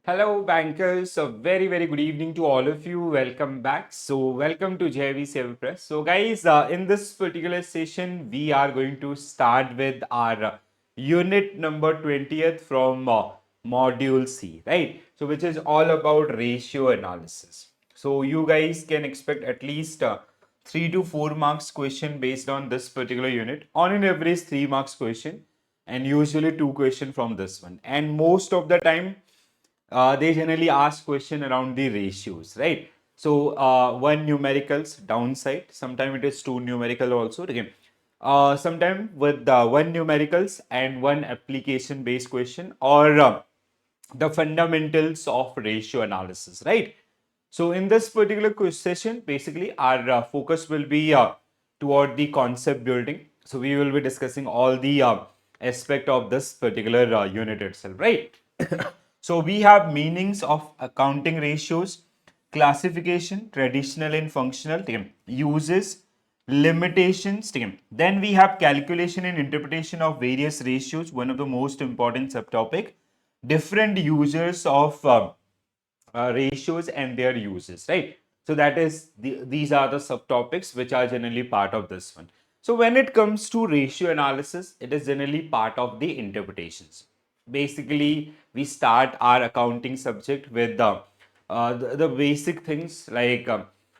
Hello bankers, a very good evening to all of you. Welcome back. So welcome to JAIIB AFM Press. So guys, in this particular session, we are going to start with our unit number 20th from module C, right? So which is all about ratio analysis. So you guys can expect at least 3 to 4 marks question based on this particular unit. On an average 3 marks question and usually 2 question from this one. And most of the time they generally ask question around the ratios, right? So one numericals downside, sometimes it is two numerical also. Again, sometime with one numericals and one application based question or the fundamentals of ratio analysis, right? So in this particular session, basically our focus will be toward the concept building. So we will be discussing all the aspect of this particular unit itself, right? So we have meanings of accounting ratios, classification, traditional and functional, uses, limitations. Then we have calculation and interpretation of various ratios, one of the most important subtopic, different users of ratios and their uses, right? So that is these are the subtopics which are generally part of this one. So when it comes to ratio analysis, it is generally part of the interpretations. Basically, we start our accounting subject with the basic things like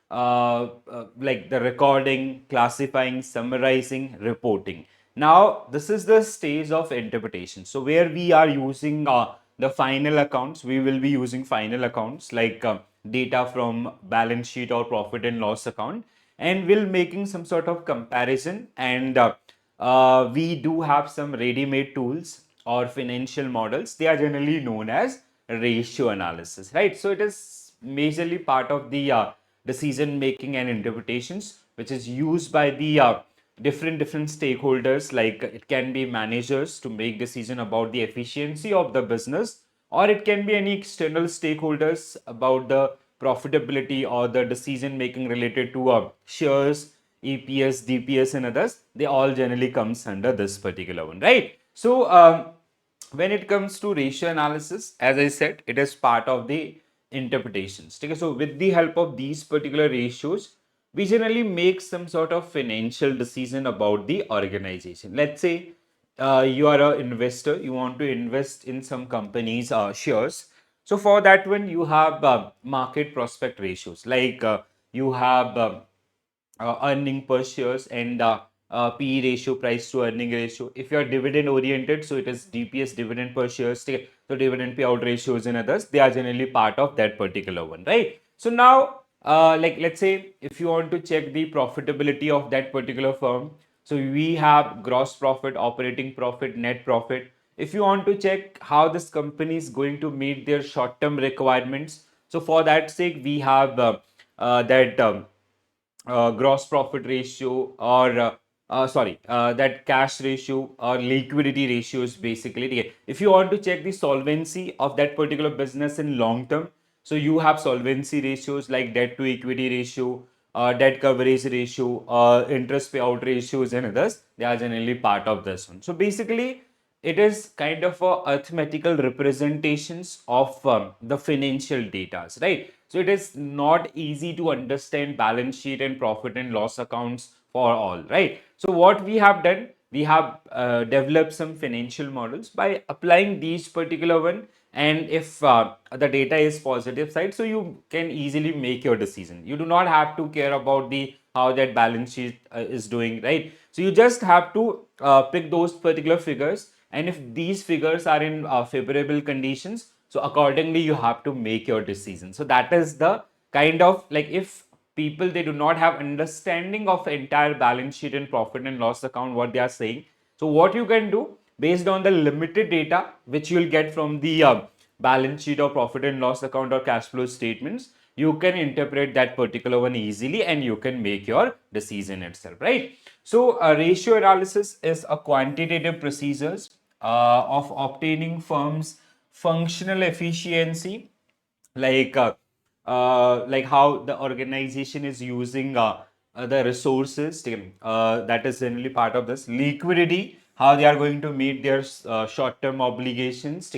the recording, classifying, summarizing, reporting. Now, this is the stage of interpretation. So, where we are using the final accounts, we will be using final accounts like data from balance sheet or profit and loss account, and we'll making some sort of comparison. And we do have some ready-made tools or financial models. They are generally known as ratio analysis, right? So, it is majorly part of the decision making and interpretations which is used by the different stakeholders, like it can be managers to make decision about the efficiency of the business, or it can be any external stakeholders about the profitability or the decision making related to shares, EPS, DPS and others. They all generally comes under this particular one, right? So when it comes to ratio analysis, as I said, it is part of the interpretations. Okay, so with the help of these particular ratios, we generally make some sort of financial decision about the organization. Let's say you are an investor, you want to invest in some companies shares. So for that one, you have market prospect ratios, like you have earning per shares and PE ratio, price to earning ratio. If you are dividend oriented, so it is DPS, dividend per shares. So dividend payout ratios and others, they are generally part of that particular one, right? So now, like let's say if you want to check the profitability of that particular firm, so we have gross profit, operating profit, net profit. If you want to check how this company is going to meet their short-term requirements, so for that sake, we have that gross profit ratio or that cash ratio or liquidity ratios basically. Okay. If you want to check the solvency of that particular business in long term, so you have solvency ratios like debt to equity ratio, debt coverage ratio, interest payout ratios and others. They are generally part of this one. So basically it is kind of a arithmetical representations of the financial data, right? So it is not easy to understand balance sheet and profit and loss accounts for all, right? So what we have done, we have developed some financial models by applying these particular one, and if the data is positive side, so you can easily make your decision. You do not have to care about the how that balance sheet is doing, right? So you just have to pick those particular figures, and if these figures are in favorable conditions, so accordingly you have to make your decision. So that is the kind of, like, if people they do not have understanding of entire balance sheet and profit and loss account what they are saying, so what you can do based on the limited data which you will get from the balance sheet or profit and loss account or cash flow statements, you can interpret that particular one easily and you can make your decision itself, right? So ratio analysis is a quantitative procedures of obtaining firms functional efficiency, like how the organization is using the resources, that is generally part of this liquidity, how they are going to meet their short term obligations,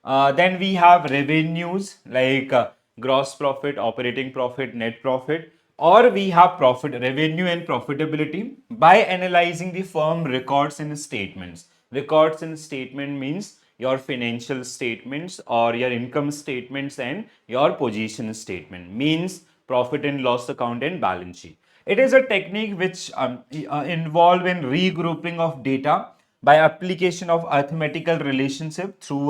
Then we have revenues like gross profit, operating profit, net profit, or we have profit, revenue and profitability by analyzing the firm records and statements. Records and statement means your financial statements or your income statements and your position statement means profit and loss account and balance sheet. It is a technique which involve in regrouping of data by application of arithmetical relationship through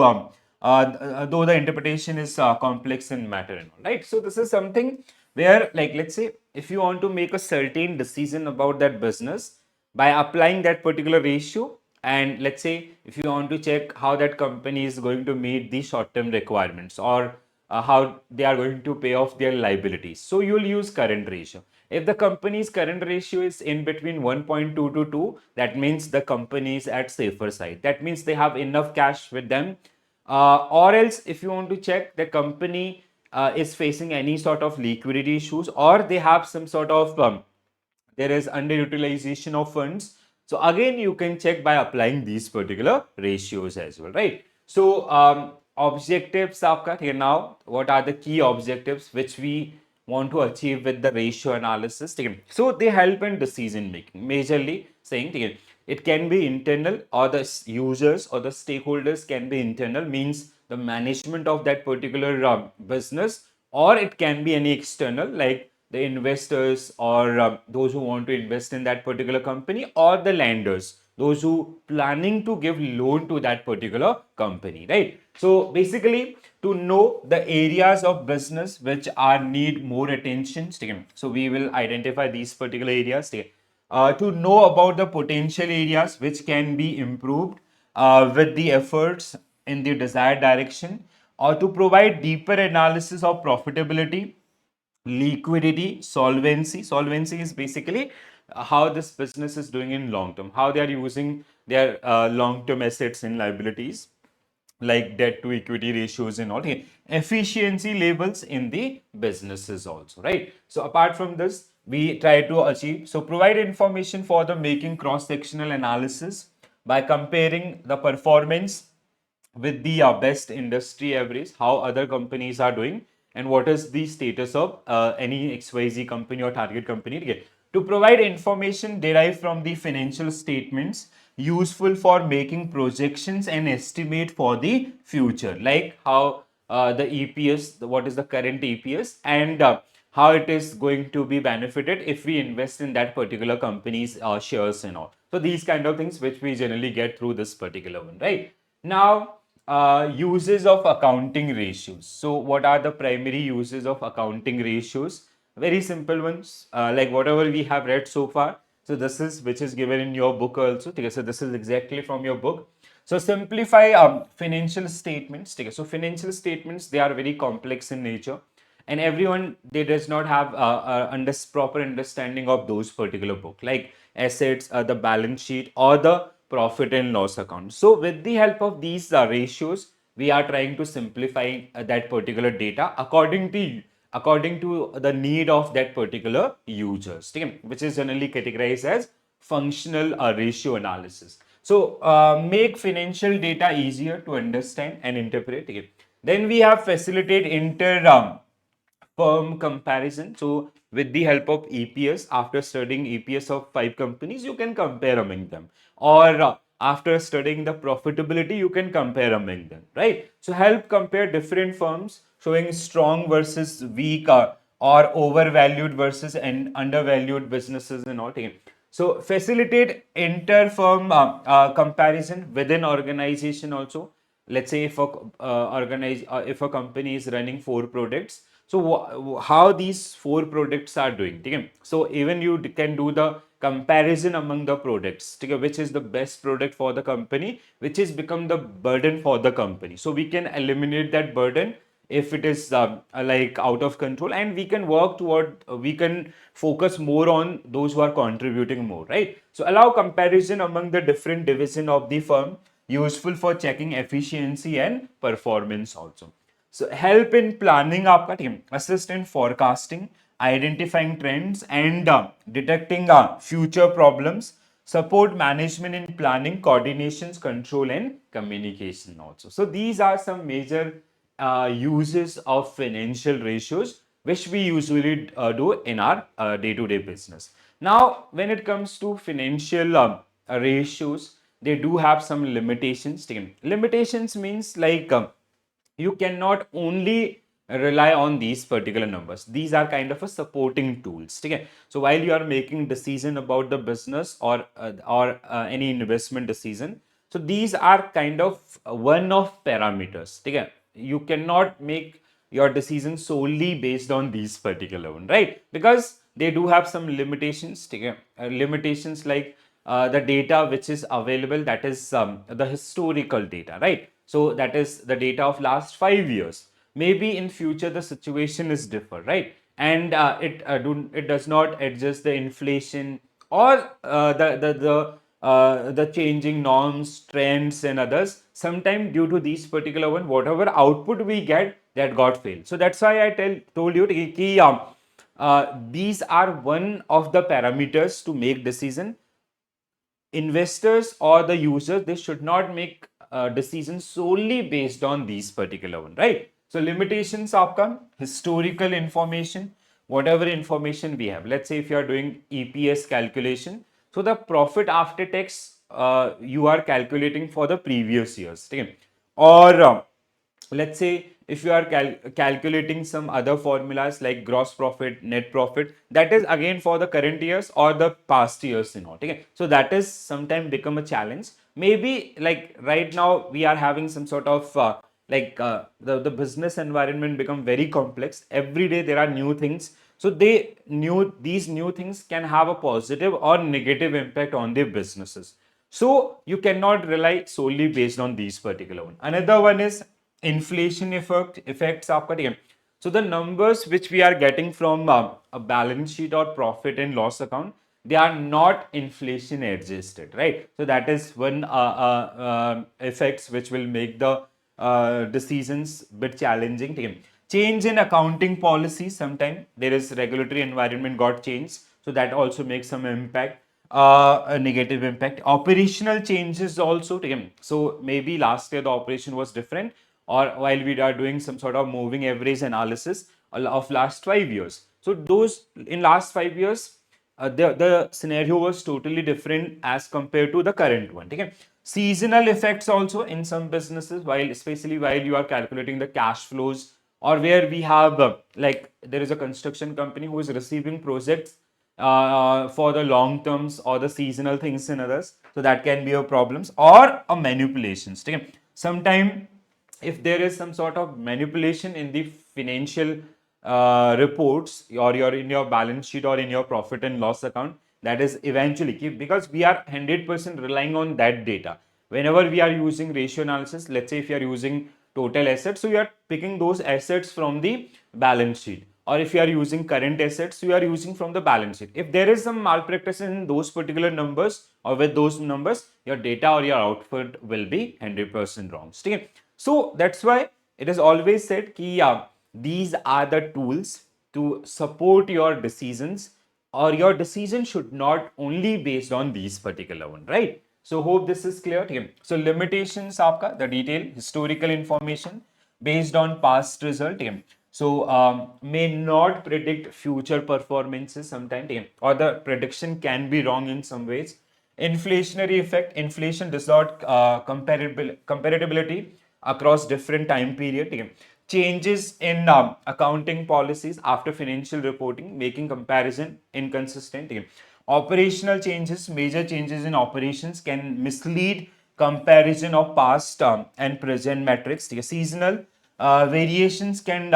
though the interpretation is complex in matter and all, right? So this is something where, like, let's say if you want to make a certain decision about that business by applying that particular ratio, and let's say if you want to check how that company is going to meet the short term requirements or how they are going to pay off their liabilities, so you'll use current ratio. If the company's current ratio is in between 1.2 to 2, that means the company is at safer side. That means they have enough cash with them. Or else, if you want to check the company is facing any sort of liquidity issues, or they have some sort of there is underutilization of funds. So again, you can check by applying these particular ratios as well, right? So objectives आपका ठीक है. Now, what are the key objectives which we want to achieve with the ratio analysis? ठीक है. So they help in decision making. Majorly saying ठीक है, it can be internal, or the users or the stakeholders can be internal, means the management of that particular business, or it can be any external like the investors or those who want to invest in that particular company, or the lenders, those who planning to give loan to that particular company, right? So basically, to know the areas of business which are need more attention, so we will identify these particular areas. To know about the potential areas which can be improved with the efforts in the desired direction, or to provide deeper analysis of profitability, liquidity, solvency. Solvency is basically how this business is doing in long term, how they are using their long term assets and liabilities like debt to equity ratios and all. Okay. Efficiency levels in the businesses also, right? So apart from this, we try to achieve, so provide information for the making cross sectional analysis by comparing the performance with the best industry average, how other companies are doing, and what is the status of any XYZ company or target company. Okay. To provide information derived from the financial statements useful for making projections and estimate for the future, like how the EPS, what is the current EPS, and how it is going to be benefited if we invest in that particular company's shares and all. So these kind of things which we generally get through this particular one, right? Now, uses of accounting ratios. So what are the primary uses of accounting ratios? Very simple ones, like whatever we have read so far. So this is which is given in your book also. Okay, so this is exactly from your book. So simplify financial statements. Okay, so financial statements, they are very complex in nature, and everyone, they does not have proper understanding of those particular book, like assets, the balance sheet, or the profit and loss account. So with the help of these ratios, we are trying to simplify that particular data according to the need of that particular users, okay, which is generally categorized as functional ratio analysis. So make financial data easier to understand and interpret. Okay. Then we have facilitate inter firm comparison. So with the help of EPS, after studying EPS of 5 companies, you can compare among them. Or after studying the profitability, you can compare among them, right? So help compare different firms showing strong versus weak or overvalued versus and undervalued businesses and all. So facilitate inter-firm comparison within organization also. Let's say if a company is running 4 products, so how these 4 products are doing, okay? So even you can do the comparison among the products, okay? Which is the best product for the company, which is become the burden for the company. So we can eliminate that burden if it is like out of control, and we can work toward we can focus more on those who are contributing more, right? So allow comparison among the different division of the firm, useful for checking efficiency and performance also. So help in planning आपका team, assist in forecasting, identifying trends, and detecting future problems. support management in planning, coordinations, control, and communication also. So these are some major uses of financial ratios which we usually do in our day-to-day business. Now, when it comes to financial ratios, they do have some limitations. Limitations means like you cannot only rely on these particular numbers. These are kind of a supporting tools. Okay? So while you are making decision about the business or any investment decision, so these are kind of one of parameters. Okay? You cannot make your decision solely based on these particular one, right? Because they do have some limitations. Okay? Limitations like the data which is available, that is the historical data, right? So that is the data of last 5 years. Maybe in future the situation is different, right? And it does not adjust the inflation or the changing norms, trends, and others. Sometimes due to these particular one, whatever output we get, that got failed. So that's why I told you these are one of the parameters to make decision. Investors or the users, they should not make decisions solely based on these particular one, right? So limitations aapka historical information, whatever information we have. Let's say if you are doing EPS calculation, so the profit after tax you are calculating for the previous years, okay? Or let's say if you are calculating some other formulas like gross profit, net profit, that is again for the current years or the past years, okay? So that is sometimes become a challenge. Maybe like right now we are having some sort of the business environment become very complex. Every day there are new things, so these new things can have a positive or negative impact on their businesses. So you cannot rely solely based on these particular one. Another one is inflation effects आपका, ठीक है? So the numbers which we are getting from a balance sheet or profit and loss account, they are not inflation adjusted, right? So that is one effects which will make the decisions bit challenging. ठीक है? Change in accounting policy, sometime there is regulatory environment got changed, so that also makes some impact, a negative impact. Operational changes also. So maybe last year the operation was different, or while we are doing some sort of moving average analysis of last 5 years. So those in last 5 years, the scenario was totally different as compared to the current one. Okay? Seasonal effects also in some businesses, while especially while you are calculating the cash flows, or where we have like there is a construction company who is receiving projects for the long terms or the seasonal things and others, so that can be a problems or a manipulations. Okay? Sometime if there is some sort of manipulation in the financial reports, or your in your balance sheet or in your profit and loss account, that is eventually because we are 100% relying on that data. Whenever we are using ratio analysis, let's say if you are using total assets, so you are picking those assets from the balance sheet, or if you are using current assets, you are using from the balance sheet. If there is some malpractice in those particular numbers or with those numbers, your data or your output will be 100% wrong. Okay? So that's why it is always said कि yeah, these are the tools to support your decisions, or your decision should not only based on these particular one, right? So hope this is clear. Okay. So limitations आपका the detail historical information based on past result. Okay. So may not predict future performances sometimes, okay, or the prediction can be wrong in some ways. Inflationary effect, inflation distort comparability across different time period. Okay. Changes in accounting policies after financial reporting, making comparison inconsistent. Okay. Operational changes, major changes in operations can mislead comparison of past and present metrics. Okay. Seasonal variations can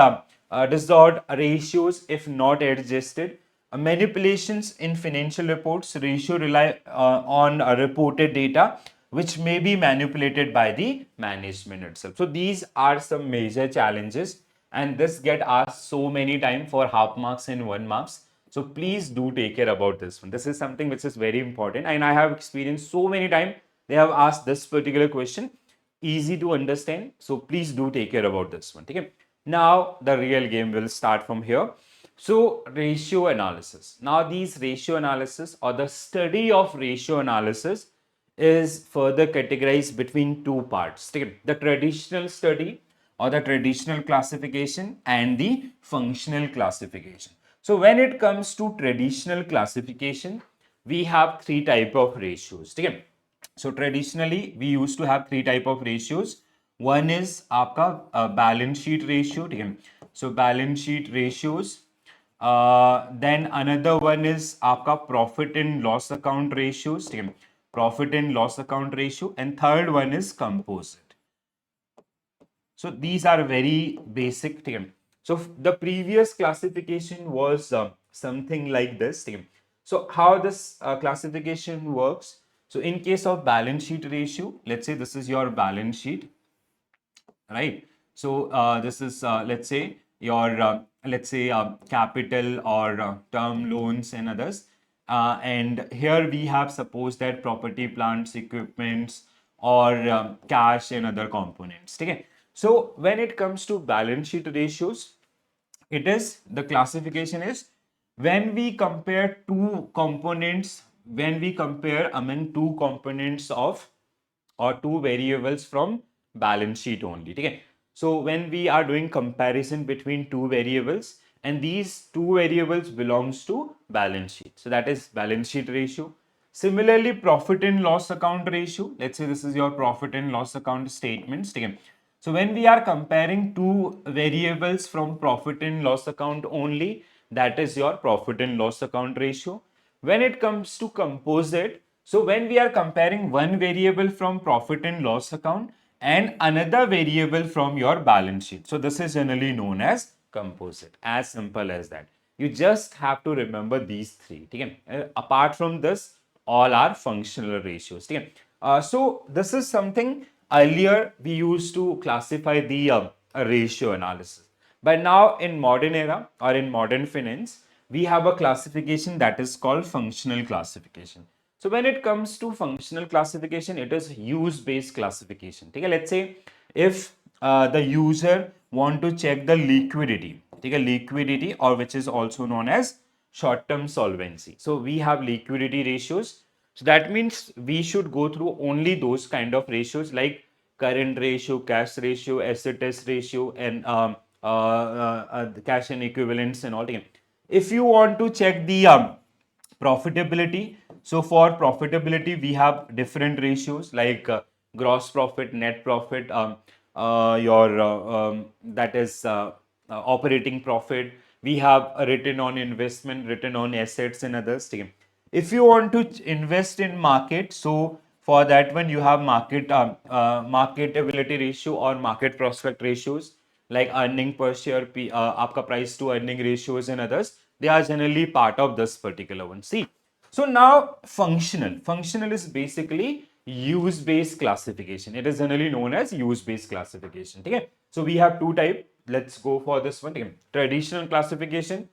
distort ratios if not adjusted. Manipulations in financial reports, ratio rely on reported data which may be manipulated by the management itself. So these are some major challenges, and this get asked so many times for half marks and 1 marks. So please do take care about this one. This is something which is very important, and I have experienced so many times they have asked this particular question, easy to understand. So please do take care about this one. Okay? Now the real game will start from here. So ratio analysis. Now these ratio analysis or the study of ratio analysis is further categorized between two parts. The traditional study or the traditional classification and the functional classification. So when it comes to traditional classification, we have three type of ratios. So traditionally we used to have three type of ratios. One is आपका balance sheet ratio. So balance sheet ratios. Then another one is आपका profit and loss account ratios. Profit and loss account ratio. And third one is composite. So these are very basic. So the previous classification was something like this. So how this classification works? So in case of balance sheet ratio, let's say this is your balance sheet, right? So this is let's say your capital or term loans and others. And here we have suppose that property, plants, equipments, or cash and other components. Okay. So when it comes to balance sheet ratios, it is the classification is when we compare two components, when we compare among two components of or two variables from balance sheet only. Okay? So when we are doing comparison between two variables and these two variables belongs to balance sheet. So that is balance sheet ratio. Similarly, profit and loss account ratio. Let's say this is your profit and loss account statements. Okay? So when we are comparing two variables from profit and loss account only, that is your profit and loss account ratio. When it comes to composite, so when we are comparing one variable from profit and loss account and another variable from your balance sheet. So this is generally known as composite. As simple as that. You just have to remember these three. Okay? Apart from this, all are functional ratios. Okay? So this is something earlier we used to classify the ratio analysis. But now in modern era or in modern finance, we have a classification that is called functional classification. So when it comes to functional classification, it is use-based classification. Okay, let's say if the user want to check the liquidity, liquidity or which is also known as short-term solvency. So we have liquidity ratios. So that means we should go through only those kind of ratios like current ratio, cash ratio, asset test ratio, and the cash and equivalents and all. If you want to check the profitability, so for profitability we have different ratios like gross profit, net profit, your that is operating profit. We have a return on investment, return on assets and others. If you want to invest in market, so for that one you have marketability ratio or market prospect ratios like earning per share, आपका price to earning ratios and others. They are generally part of this particular one. See, so now functional is basically use-based classification. It is generally known as use-based classification. Okay? So we have two type. Let's go for this one. Okay? Traditional classification,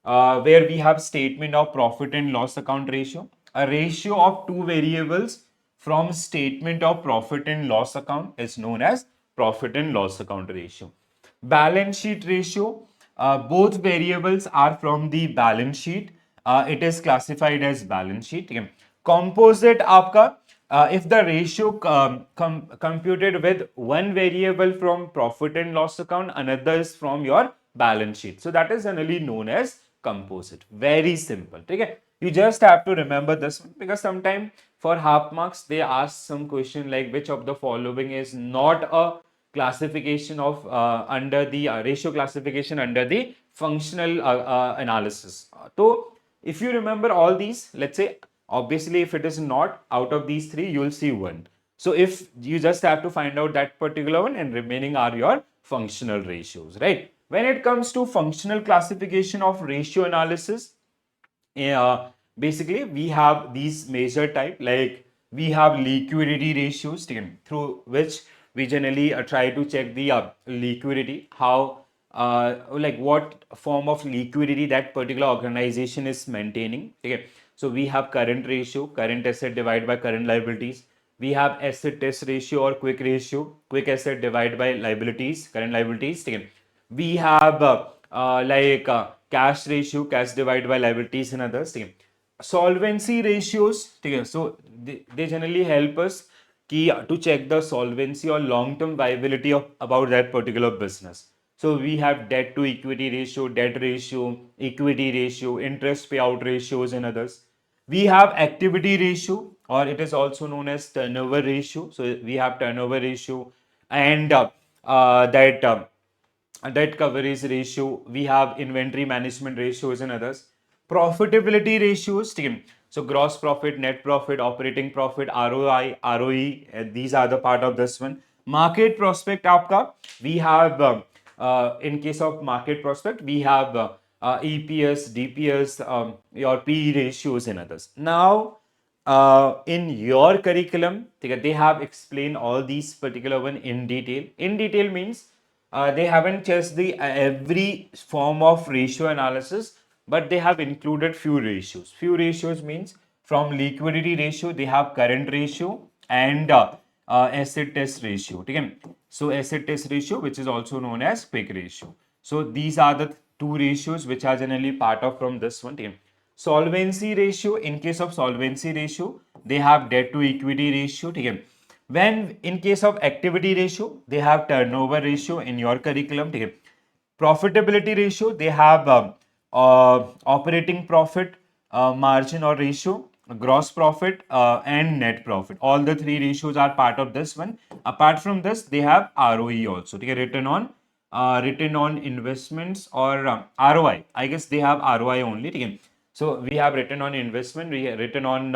where we have statement of profit and loss account ratio, a ratio of two variables from statement of profit and loss account is known as profit and loss account ratio. Balance sheet ratio, both variables are from the balance sheet. It is classified as balance sheet. Okay. Composite आपका, if the ratio computed with one variable from profit and loss account, another is from your balance sheet. So that is generally known as composite. Very simple. Okay. You just have to remember this one because sometimes for half marks they ask some question like which of the following is not a classification of under the ratio classification under the functional analysis. So if you remember all these, let's say obviously if it is not out of these three, you will see one. So if you just have to find out that particular one and remaining are your functional ratios, right? When it comes to functional classification of ratio analysis, basically we have these major type like we have liquidity ratios through which we generally try to check the liquidity, how like what form of liquidity that particular organization is maintaining. Okay, so we have current ratio, current asset divided by current liabilities. We have asset test ratio or quick ratio, quick asset divided by liabilities, current liabilities. Okay, we have cash ratio, cash divided by liabilities and others. ठीक है. Solvency ratios, ठीक है. So they generally help us to check the solvency or long term viability of about that particular business. So we have debt to equity ratio, debt ratio, equity ratio, interest payout ratios and others. We have activity ratio, or it is also known as turnover ratio. So we have turnover ratio and debt coverage ratio. We have inventory management ratios and others. Profitability ratios, team. So gross profit, net profit, operating profit, ROI, ROE, these are the part of this one. Market prospect, आपका, we have in case of market prospect, we have EPS, DPS, your PE ratios and others. Now, in your curriculum, they have explained all these particular one in detail. In detail means they haven't just the every form of ratio analysis, but they have included few ratios. Few ratios means from liquidity ratio, they have current ratio and asset test ratio. Okay? So asset test ratio, which is also known as quick ratio. So these are the two ratios which are generally part of from this one. Okay? Solvency ratio, in case of solvency ratio, they have debt to equity ratio. Okay? When in case of activity ratio, they have turnover ratio in your curriculum. Okay? Profitability ratio, they have operating profit margin or ratio, gross profit and net profit. All the three ratios are part of this one. Apart from this, they have ROE also. Okay? Return on investments or ROI. I guess they have ROI only. Okay? So we have return on investment, we have return on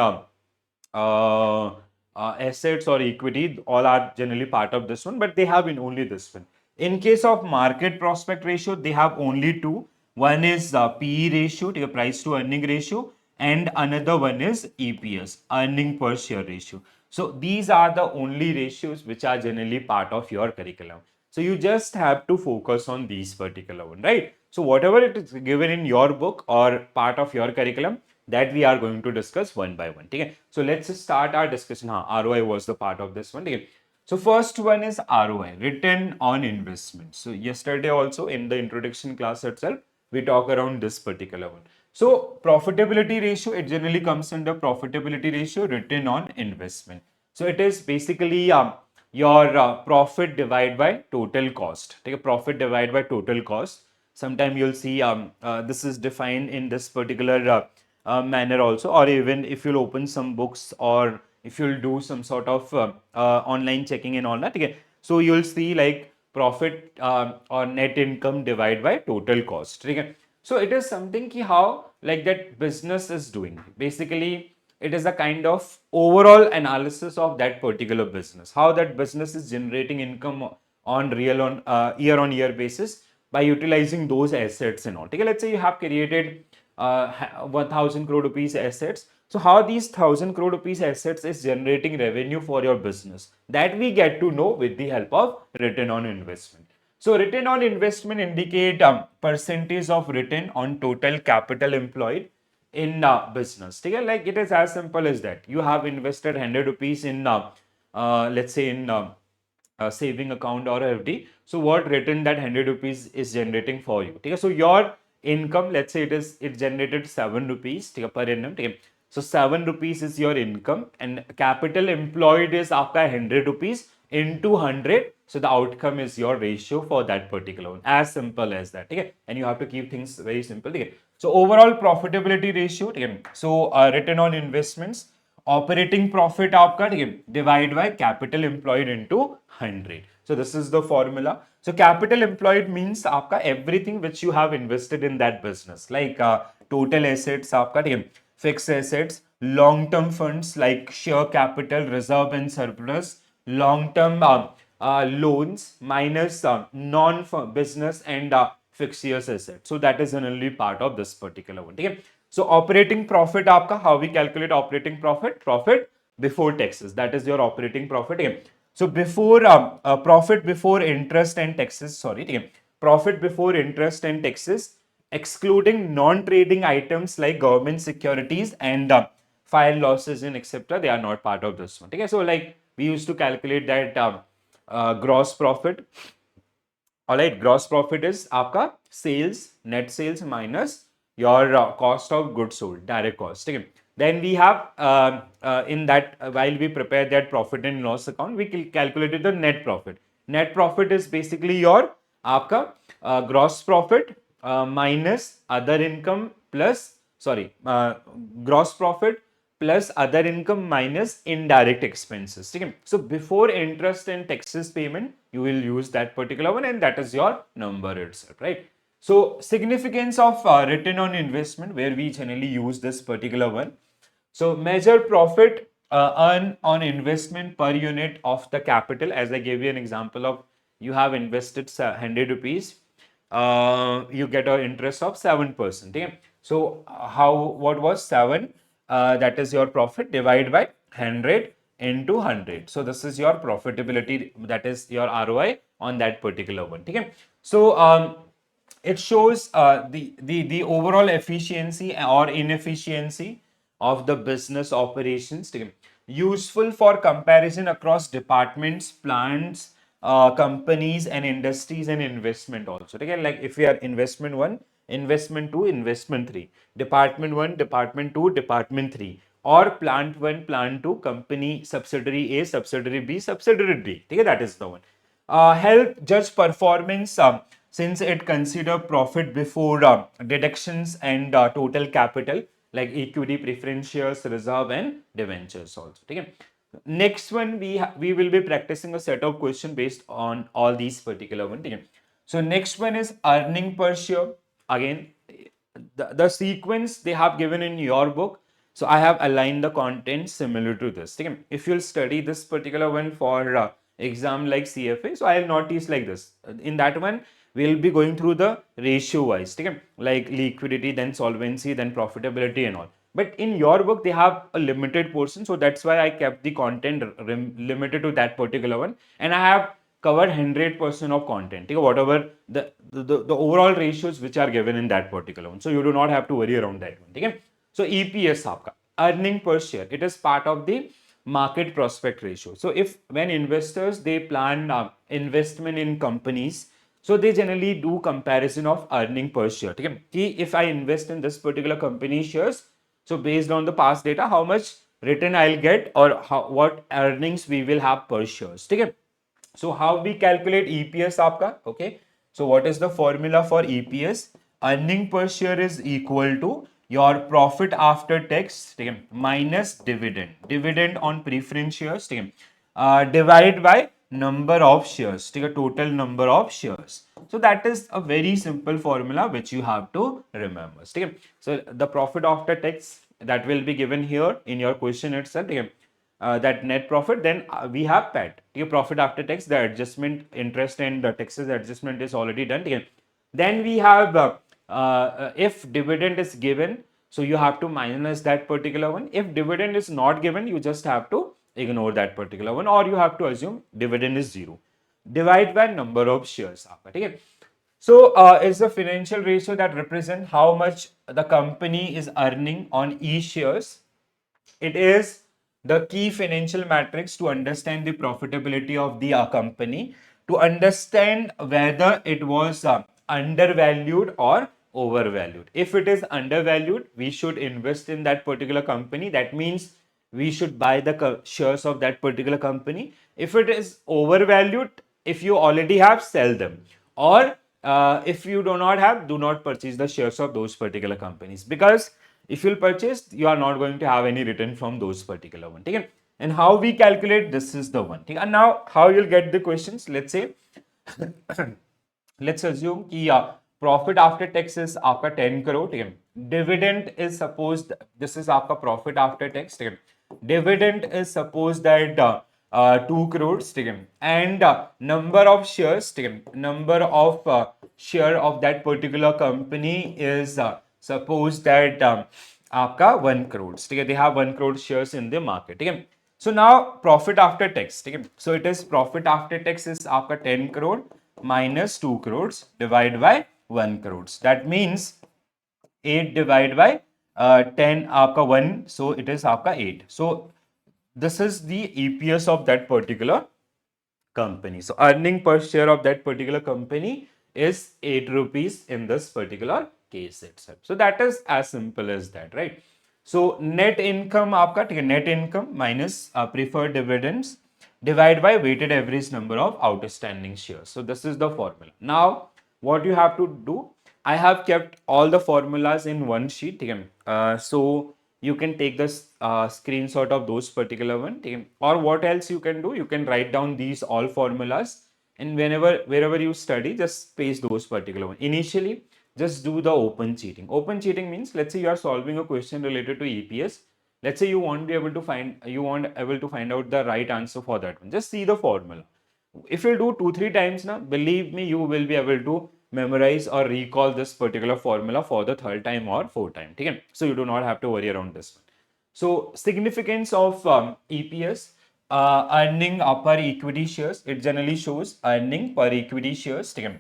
uh, assets or equity, all are generally part of this one, but they have in only this one. In case of market prospect ratio, they have only two. One is PE ratio, the price to earning ratio, and another one is EPS, earning per share ratio. So these are the only ratios which are generally part of your curriculum. So you just have to focus on these particular one, right? So whatever it is given in your book or part of your curriculum, that we are going to discuss one by one. Okay? So let's start our discussion. ROI was the part of this one. Okay? So first one is ROI, return on investment. So yesterday also in the introduction class itself, we talk around this particular one. So profitability ratio, it generally comes under profitability ratio, return on investment. So it is basically your profit divided by total cost. Take a profit divided by total cost. Sometime you'll see this is defined in this particular manner also, or even if you'll open some books or if you'll do some sort of online checking and all that. Okay? So you'll see like profit or net income divided by total cost. Okay? So it is something ki how like that business is doing. Basically, it is a kind of overall analysis of that particular business, how that business is generating income on real on year basis by utilizing those assets and all. Okay, let's say you have created 1000 crore rupees assets. So how these 1000 crore rupees assets is generating revenue for your business, that we get to know with the help of return on investment. So return on investment indicate percentage of return on total capital employed in business. Okay? Like it is as simple as that. You have invested 100 rupees in let's say in saving account or FD. So what return that 100 rupees is generating for you. Okay? So your income, let's say it generated 7 rupees per annum. Okay? So 7 rupees is your income and capital employed is after 100 rupees into 100. So the outcome is your ratio for that particular one. As simple as that. Okay? And you have to keep things very simple. Okay? So overall profitability ratio. Okay? So return on investments, operating profit आपका divide by capital employed into 100. So this is the formula. So capital employed means आपका everything which you have invested in that business, like total assets आपका fixed assets, long term funds like share capital, reserve and surplus, long term loans minus non business and fixed years asset. So that is only part of this particular one. Okay? So operating profit आपका, how we calculate operating profit? Profit before taxes. That is your operating profit. Okay? So before profit before interest and taxes. Sorry, okay? Profit before interest and taxes, excluding non-trading items like government securities and file losses and etc. They are not part of this one. Okay? So like we used to calculate that gross profit alright, gross profit is आपका sales, net sales minus your cost of goods sold, direct cost, ठीक है. Then we have in that while we prepare that profit and loss account, we calculated the net profit. Net profit is basically your आपका gross profit minus other income plus gross profit plus other income minus indirect expenses, ठीक है. So before interest and taxes payment, you will use that particular one, and that is your number itself, right? So significance of return on investment, where we generally use this particular one. So measure profit earn on investment per unit of the capital. As I gave you an example of, you have invested 100 rupees, you get an interest of 7%. Okay? So what was 7? That is your profit, divide by 100 into 100. So this is your profitability, that is your ROI on that particular one. Okay? So it shows the overall efficiency or inefficiency of the business operations. Useful for comparison across departments, plants, companies and industries and investment also. Again, like if we are investment 1, investment 2, investment 3, department 1, department 2, department 3, or plant 1, plant 2, company subsidiary A, subsidiary B, subsidiary D. Okay, that is the one. Help judge performance since it consider profit before deductions and total capital like equity, preference shares, reserve and debentures also. Okay. Next one, we will be practicing a set of questions based on all these particular one. Okay. So next one is earning per share. Again, the sequence they have given in your book. So I have aligned the content similar to this. Okay. If you'll study this particular one for exam like CFA, so I have noticed like this. In that one, we'll be going through the ratio wise, okay? Like liquidity, then solvency, then profitability and all. But in your book, they have a limited portion, so that's why I kept the content limited to that particular one, and I have covered 100% of content. Okay? Whatever the overall ratios which are given in that particular one, so you do not have to worry around that one. Okay? So EPS आपका earning per share, it is part of the market prospect ratio. So if when investors they plan investment in companies, so they generally do comparison of earning per share. Okay? If I invest in this particular company shares, so based on the past data, how much return I'll get or what earnings we will have per shares. Okay? So how we calculate EPS आपका? Okay. So what is the formula for EPS? Earning per share is equal to your profit after tax, ठीक है, minus dividend. Dividend on preference shares, ठीक है, divide by number of shares, ठीक है, total number of shares. So that is a very simple formula which you have to remember. ठीक है. So the profit after tax that will be given here in your question itself. ठीक है. That net profit, then we have PAT, profit after tax, the adjustment, interest and the taxes adjustment is already done. Then we have if dividend is given, so you have to minus that particular one. If dividend is not given, you just have to ignore that particular one, or you have to assume dividend is 0. Divide by number of shares. So it's a financial ratio that represent how much the company is earning on each shares. It is the key financial matrix to understand the profitability of the company, to understand whether it was undervalued or overvalued. If it is undervalued, we should invest in that particular company. That means we should buy the shares of that particular company. If it is overvalued, if you already have, sell them. Or if you do not have, do not purchase the shares of those particular companies, because if you'll purchase, you are not going to have any return from those particular one. Okay? And how we calculate, this is the one. Okay? And now how you'll get the questions, let's say let's assume कि profit after tax is आपका 10 crore, ठीक है, dividend is supposed, this is आपका profit after tax, ठीक है, dividend is supposed that 2 crores, ठीक है, and number of shares, ठीक है, number of share of that particular company is suppose that आपका 1 crores, ठीक है, they have 1 crore shares in the market, ठीक है. So now profit after tax, ठीक है, so it is profit after tax is आपका 10 crore minus 2 crores divided by 1 crores. That means 8 divided by 10 आपका 1, so it is आपका 8. So this is the EPS of that particular company. So earning per share of that particular company is 8 rupees in this particular case itself. So that is as simple as that, right? So net income आपका ठीक है, net income minus preferred dividends divide by weighted average number of outstanding shares. So this is the formula. Now what you have to do, I have kept all the formulas in one sheet. ठीक है? So you can take this screenshot of those particular one. ठीक है? Or what else you can do? You can write down these all formulas, and wherever you study, just paste those particular one. Initially, just do the open cheating. Open cheating means, let's say you are solving a question related to EPS. Let's say you won't be able to find out the right answer for that one. Just see the formula. If you do 2-3 times now, believe me, you will be able to memorize or recall this particular formula for the third time or fourth time. Okay? So you do not have to worry around this one. So significance of EPS, earning per equity shares, it generally shows earning per equity shares. Okay?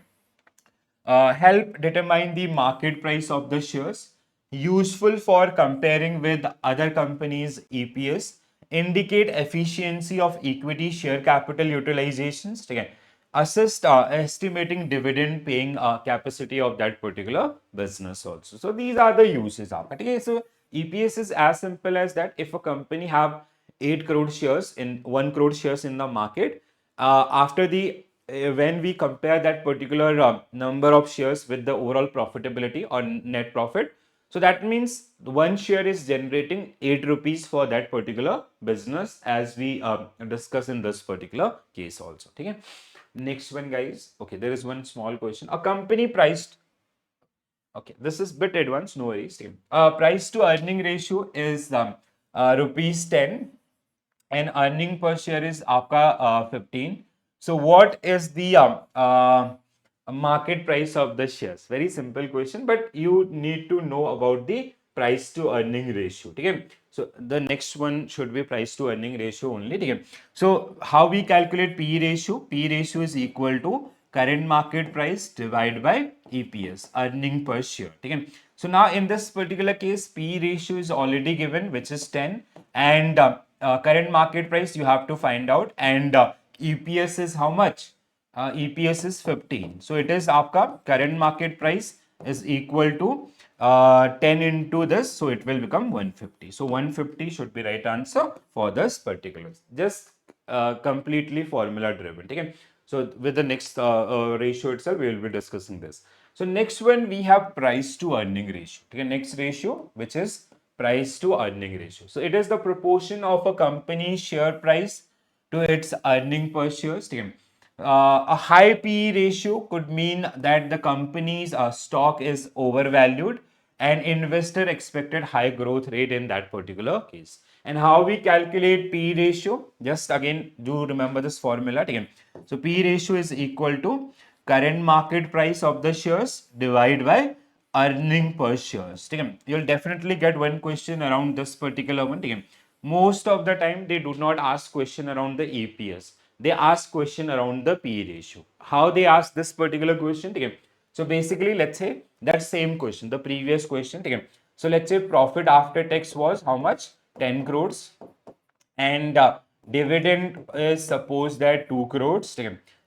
Help determine the market price of the shares, useful for comparing with other companies' EPS, indicate efficiency of equity share capital utilizations, again, assist estimating dividend paying capacity of that particular business also. So these are the uses of it. Okay, so EPS is as simple as that. If a company have 8 crore shares in 1 crore shares in the market, after the when we compare that particular number of shares with the overall profitability or net profit, so that means one share is generating 8 rupees for that particular business, as we discuss in this particular case also. Okay. Next one, guys. Okay, there is one small question. A company priced. Okay, this is bit advanced. No worries. Price to earning ratio is rupees 10, and earning per share is आपका 15. So what is the market price of the shares? Very simple question, but you need to know about the price to earning ratio. Okay? So the next one should be price to earning ratio only. Okay? So how we calculate P ratio? P ratio is equal to current market price divided by EPS, earning per share. Okay? So now in this particular case, P ratio is already given, which is 10, and current market price you have to find out, and EPS is how much? EPS is 15. So it is आपका current market price is equal to 10 into this, so it will become 150. So 150 should be right answer for this particular. Just completely formula driven. Okay? So with the next ratio itself, we will be discussing this. So next one, we have price to earning ratio. Okay? Next ratio, which is price to earning ratio. So it is the proportion of a company's share price to its earning per share. A high PE ratio could mean that the company's stock is overvalued and investor expected high growth rate in that particular case. And how we calculate P ratio? Just again, do remember this formula again. So P ratio is equal to current market price of the shares divided by earning per shares. You'll definitely get one question around this particular one. Most of the time they do not ask question around the EPS. They ask question around the P ratio. How they ask this particular question? So basically, let's say that same question, the previous question. So let's say profit after tax was how much? 10 crores, and dividend is suppose that 2 crores.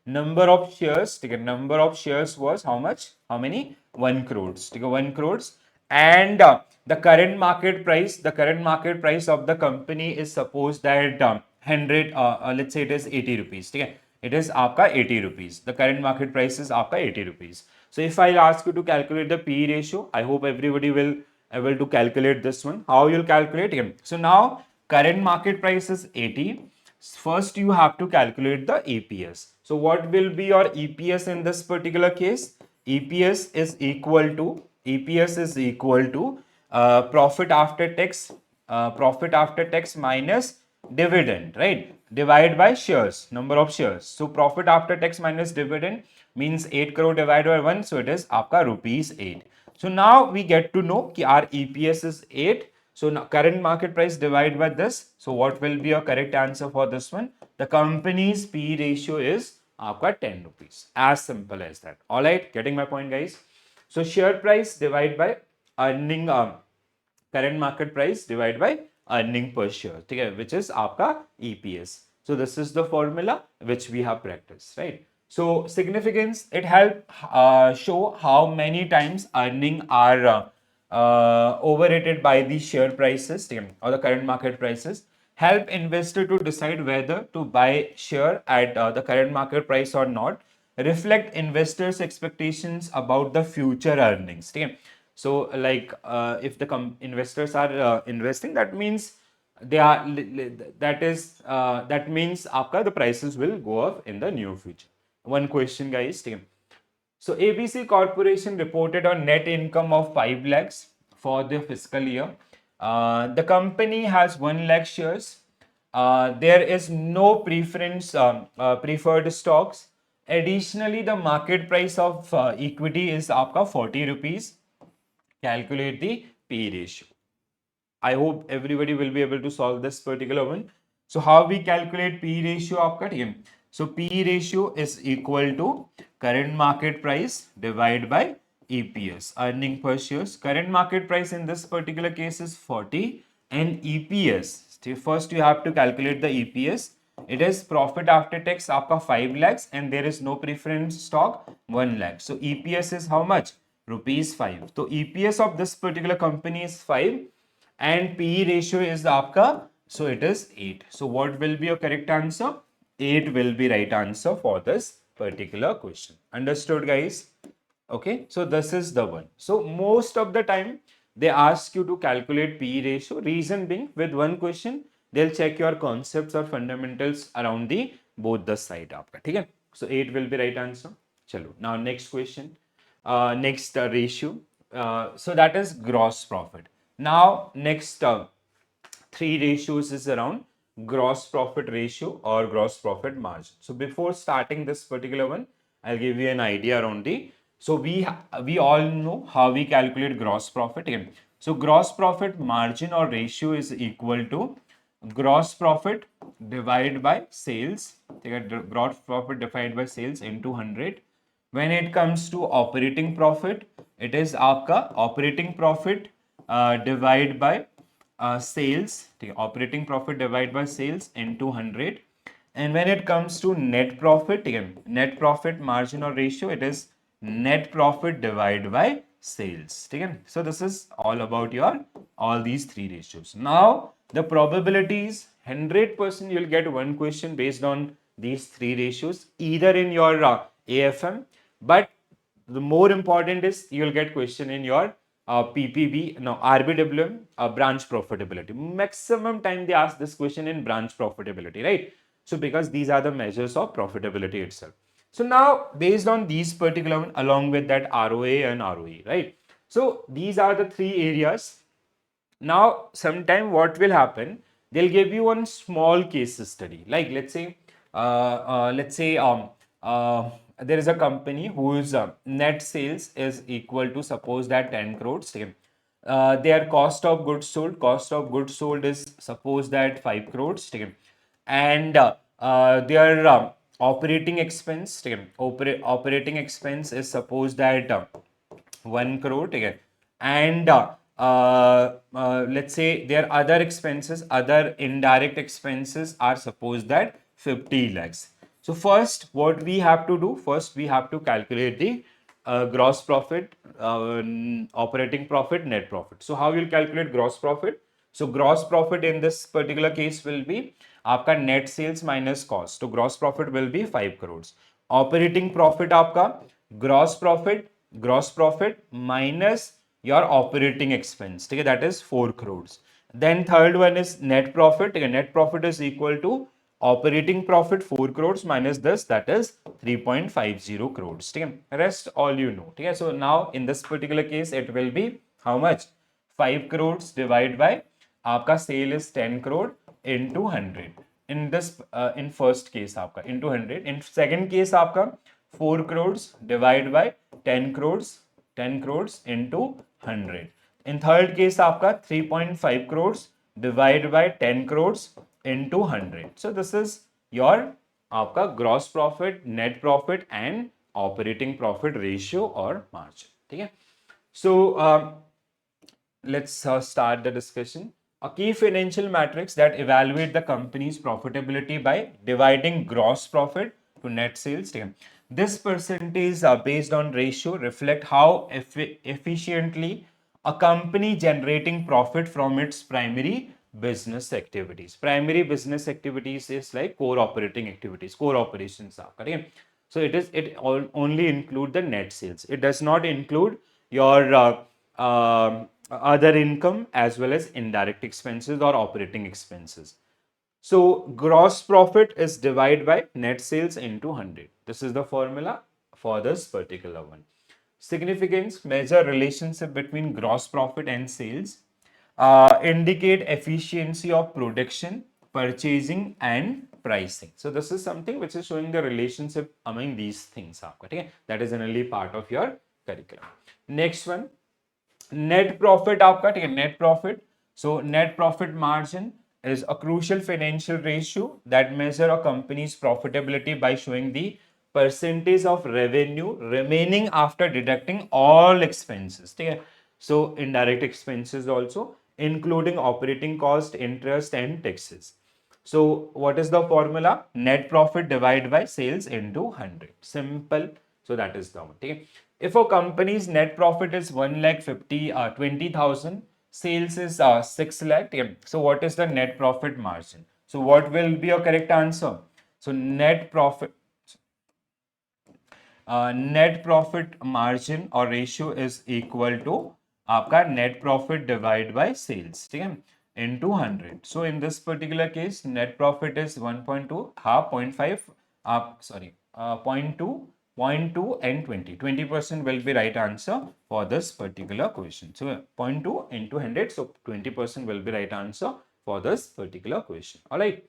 Number of shares, number of shares was how much? How many? 1 crores. 1 crores, and the current market price of the company is suppose that 100, let's say it is 80 rupees. It is आपका 80 rupees. The current market price is आपका 80 rupees. So if I'll ask you to calculate the P ratio, I hope everybody will able to calculate this one. How you'll calculate it? So now current market price is 80. First you have to calculate the EPS. So what will be your EPS in this particular case? EPS is equal to profit after tax minus dividend, right? Divide by shares, number of shares. So profit after tax minus dividend means 8 crore divided by 1, so it is आपका rupees 8. So now we get to know कि our EPS is 8. So now current market price divided by this. So what will be your correct answer for this one? The company's P ratio is आपका 10 rupees. As simple as that. Alright, getting my point, guys? So share price divided by earning current market price divided by earning per share, which is आपका EPS. So this is the formula which we have practiced, right? So significance, it help show how many times earning are overrated by the share prices or the current market prices. Help investor to decide whether to buy share at the current market price or not. Reflect investors' expectations about the future earnings. Okay? So like if the investors are investing, that means they are that means after the prices will go up in the near future. One question, guys. Team. So ABC Corporation reported on net income of 5 lakhs for the fiscal year. The company has 1 lakh shares. There is no preferred stocks. Additionally, the market price of equity is आपका 40 rupees. Calculate the P ratio. I hope everybody will be able to solve this particular one. So how we calculate P ratio आपका ठीक है. So P ratio is equal to current market price divided by EPS, earning per shares. Current market price in this particular case is 40 and EPS. So first you have to calculate the EPS. It is profit after tax आपका 5 lakhs and there is no preference stock 1 lakh. So EPS is how much? Rupees 5. So EPS of this particular company is 5 and PE ratio is आपका, so it is 8. So what will be your correct answer? 8 will be right answer for this particular question. Understood, guys? Okay, so this is the one. So most of the time they ask you to calculate PE ratio. Reason being, with one question they'll check your concepts or fundamentals around the both the side आपका, ठीक है? So 8 will be right answer. चलो, now next question. Next ratio. So that is gross profit. Now next three ratios is around gross profit ratio or gross profit margin. So before starting this particular one, I'll give you an idea around the. So we all know how we calculate gross profit again. So gross profit margin or ratio is equal to gross profit divided by sales. Gross profit divided by sales into 100. When it comes to operating profit, it is आपका operating profit divide by sales. Operating profit divided by sales into 100. And when it comes to net profit, again, net profit margin or ratio, it is net profit divided by sales. So this is all about your all these three ratios. Now the probabilities 100% you'll get one question based on these three ratios either in your AFM, but the more important is you'll get question in your PPB, no, RBWM, branch profitability. Maximum time they ask this question in branch profitability, right? So because these are the measures of profitability itself. So now based on these particular one, along with that ROA and ROE, right? So these are the three areas. Now sometime what will happen, they'll give you one small case study, like let's say there is a company whose net sales is equal to, suppose that 10 crores. Their cost of goods sold is suppose that 5 crores. And their operating expense, operating expense is suppose that 1 crore. And let's say their other expenses, other indirect expenses are suppose that 50 lakhs. So first what we have to do, first we have to calculate the gross profit, operating profit, net profit. So how you'll calculate gross profit? So gross profit in this particular case will be आपका net sales minus cost. So gross profit will be 5 crores. Operating profit आपका gross profit minus your operating expense. Okay, that is 4 crores. Then third one is net profit. Okay, net profit is equal to operating profit 4 crores minus this, that is 3.50 crores. Okay, rest all you know. Okay, so now in this particular case it will be how much? 5 crores divided by आपका sale is 10 crore into 100. In this in first case आपका into 100. In second case आपका 4 crores divided by 10 crores into 100. In third case आपका 3.5 crores divided by 10 crores into 100. So this is your आपका gross profit, net profit and operating profit ratio or margin. ठीक है? So let's start the discussion. A key financial matrix that evaluate the company's profitability by dividing gross profit to net sales. This percentage based on ratio reflect how efficiently a company generating profit from its primary business activities. Primary business activities is like core operating activities, core operations. So only include the net sales. It does not include your other income as well as indirect expenses or operating expenses. So gross profit is divided by net sales into 100. This is the formula for this particular one. Significance: measure relationship between gross profit and sales. Indicate efficiency of production, purchasing and pricing. So this is something which is showing the relationship among these things. Okay? That is generally part of your curriculum. Next one, net profit आपका, ठीक है, net profit. So net profit margin is a crucial financial ratio that measure a company's profitability by showing the percentage of revenue remaining after deducting all expenses. ठीक है? So indirect expenses also including operating cost, interest and taxes. So what is the formula? Net profit divided by sales into 100. Simple. So that is the one. Okay? If a company's net profit is 1,20,000, sales is 6 lakh. Okay? So what is the net profit margin? So what will be your correct answer? So net profit margin or ratio is equal to आपका net profit divided by sales, ठीक है, into 100. So in this particular case, net profit is 1.2, half 0.5, sorry, 0.2, 0.2 and 20. 20% will be right answer for this particular question. So 0.2 into 100, so 20% will be right answer for this particular question. All right.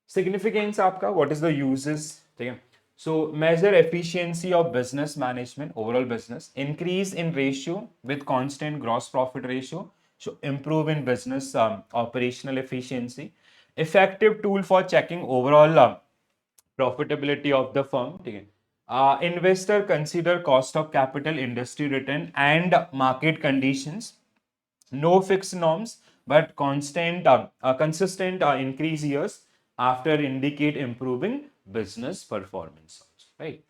Significance आपका, what is the uses, ठीक है. So measure efficiency of business management, overall business, increase in ratio with constant gross profit ratio, so improve in business operational efficiency, effective tool for checking overall profitability of the firm. ठीक है. Investor consider cost of capital, industry return and market conditions. No fixed norms but consistent increase years after indicate improving business performance, right?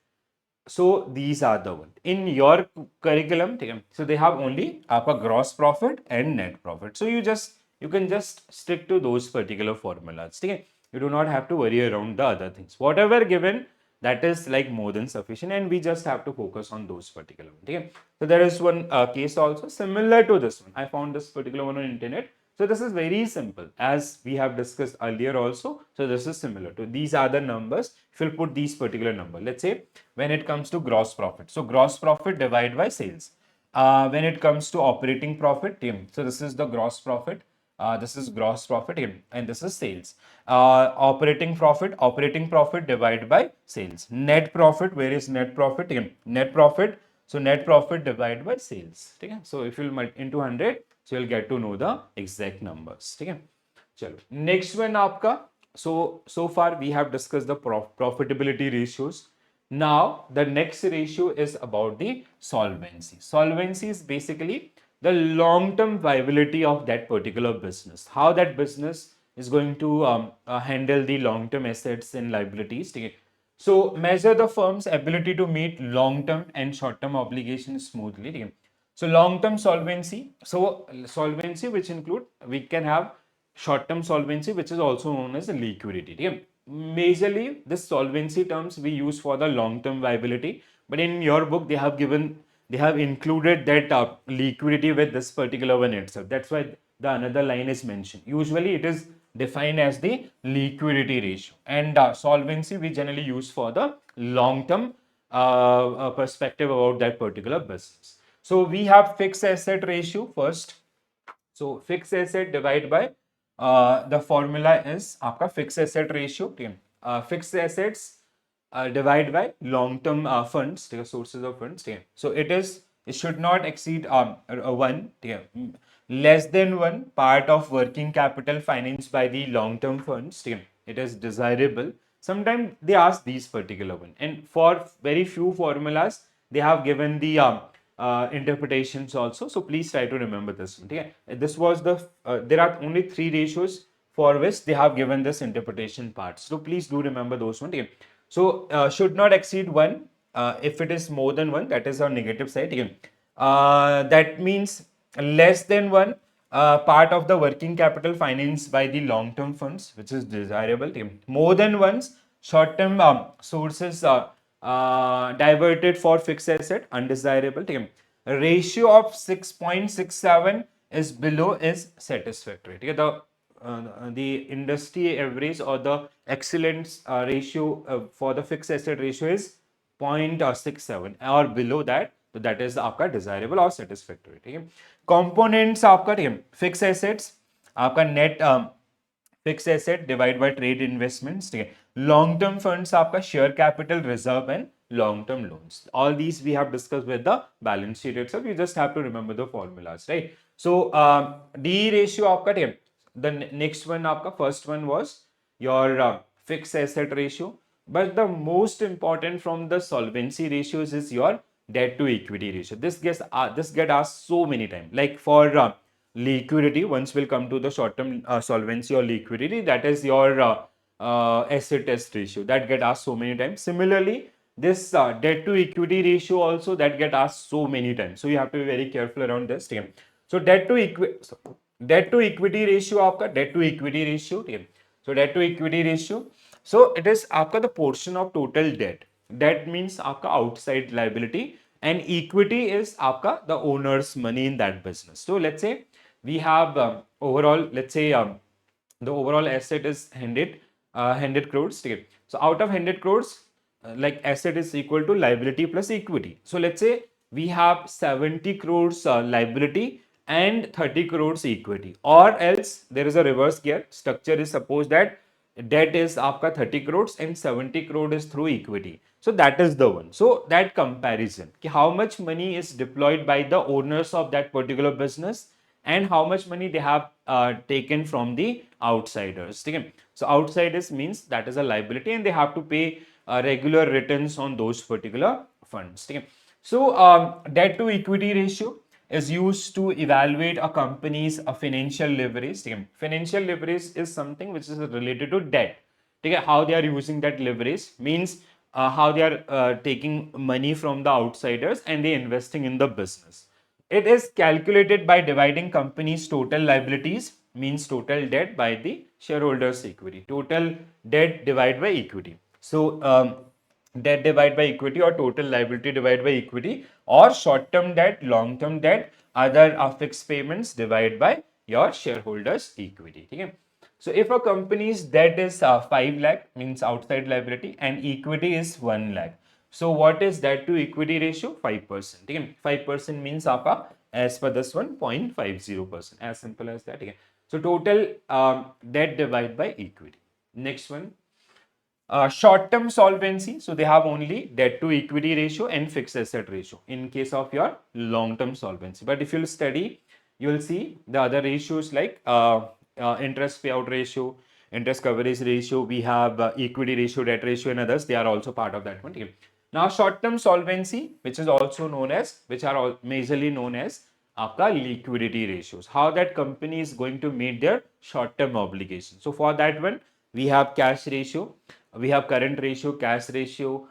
So these are the one in your curriculum. So they have only आपका gross profit and net profit. So you can just stick to those particular formulas. You do not have to worry around the other things. Whatever given, that is like more than sufficient, and we just have to focus on those particular ones. Okay? So there is one case also similar to this one. I found this particular one on internet. So this is very simple as we have discussed earlier also. So this is similar to these are the numbers. If you'll put these particular number, let's say when it comes to gross profit. So gross profit divided by sales. When it comes to operating profit, so this is the gross profit. This is gross profit and this is sales. Operating profit divided by sales. Net profit, where is net profit? Net profit. So net profit divided by sales. Okay? So if you'll multiply into 100, so you'll get to know the exact numbers. Okay? Chalo. Next one आपका. So far we have discussed the profitability ratios. Now the next ratio is about the solvency. Solvency is basically the long-term viability of that particular business. How that business is going to handle the long-term assets and liabilities. Okay? So measure the firm's ability to meet long-term and short-term obligations smoothly. Okay? So long-term solvency. So solvency which include, we can have short-term solvency which is also known as liquidity. Okay? Majorly this solvency terms we use for the long-term viability, but in your book they have included that liquidity with this particular one itself. That's why the another line is mentioned. Usually it is defined as the liquidity ratio, and solvency we generally use for the long-term perspective about that particular business. So we have fixed asset ratio first. So fixed asset divided by the formula is आपका fixed asset ratio. Fixed assets divided by long-term funds, sources of funds. So it should not exceed 1. Less than 1 part of working capital financed by the long-term funds. It is desirable. Sometimes they ask these particular one, and for very few formulas they have given the interpretations also. So please try to remember this one. Okay? This was there are only three ratios for which they have given this interpretation part. So please do remember those one. Okay? So should not exceed 1. If it is more than 1, that is our negative side. Okay? That means less than 1, part of the working capital financed by the long-term funds, which is desirable. Okay? More than once, short-term sources diverted for fixed asset, undesirable. Okay? A ratio of 6.67 is below is satisfactory. Okay? The industry average or the excellence ratio for the fixed asset ratio is 0.67 or below that, तो that is आपका desirable और satisfactory. ठीक है. Components आपका ठीक है, fixed assets आपका net fix asset divide by trade investments. ठीक है. लॉन्ग टर्म फंड्स आपका share capital reserve and long term loans. All these we have discuss with the balance sheet itself. You just have to remember the formulas, right. So the ratio आपका ठीक है. The next one आपका first one was your fixed asset ratio, but the most important from the solvency ratios is your debt to equity ratio. This get asked so many times. Like for liquidity, once we'll come to the short term solvency or liquidity, that is your asset test ratio that get asked so many times. Similarly, this debt to equity ratio also that get asked so many times, so you have to be very careful around this. So debt to equity ratio आपका debt to equity ratio. So debt to equity ratio, so it is आपका the portion of total debt. Debt means आपका outside liability and equity is आपका the owner's money in that business. So let's say we have overall, let's say the overall asset is 100 crores. Okay. So out of 100 crores, like asset is equal to liability plus equity. So let's say we have 70 crores liability and 30 crores equity, or else there is a reverse gear structure. Is suppose that debt is आपका 30 crores and 70 crores is through equity. So that is the one. So that comparison, how much money is deployed by the owners of that particular business and how much money they have taken from the outsiders. Okay? So outsiders means that is a liability and they have to pay regular returns on those particular funds. Okay? So debt to equity ratio is used to evaluate a company's financial leverage. Okay? Financial leverage is something which is related to debt. Okay? How they are using that leverage means how they are taking money from the outsiders and they investing in the business. It is calculated by dividing company's total liabilities, means total debt, by the shareholders' equity. Total debt divided by equity. So debt divided by equity or total liability divided by equity, or short-term debt, long-term debt, other fixed payments divided by your shareholders' equity. Okay? So if a company's debt is 5 lakh, means outside liability, and equity is 1 lakh. So what is debt to equity ratio? 5%. Okay? 5% means आपका as per this one 0.50%. As simple as that. Okay? So total debt divided by equity. Next one. Short-term solvency, so they have only debt to equity ratio and fixed asset ratio in case of your long-term solvency. But if you'll study, you will see the other ratios like interest payout ratio, interest coverage ratio, we have equity ratio, debt ratio and others. They are also part of that one. Okay. Now short-term solvency, which is also known as, which are all majorly known as आपका liquidity ratios, how that company is going to meet their short-term obligations. So for that one, we have cash ratio, we have current ratio, cash ratio,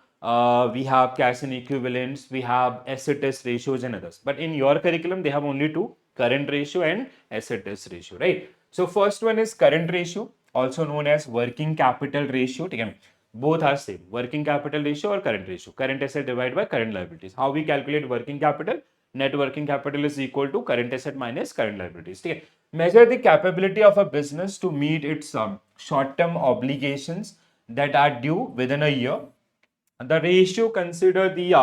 we have cash and equivalents, we have asset test ratios and others. But in your curriculum, they have only two, current ratio and asset test ratio, right? So first one is current ratio, also known as working capital ratio. Again, both are same, working capital ratio or current ratio. Current asset divided by current liabilities. How we calculate working capital? Net working capital is equal to current asset minus current liabilities. Okay. Measure the capability of a business to meet its short-term obligations that are due within a year. The ratio consider the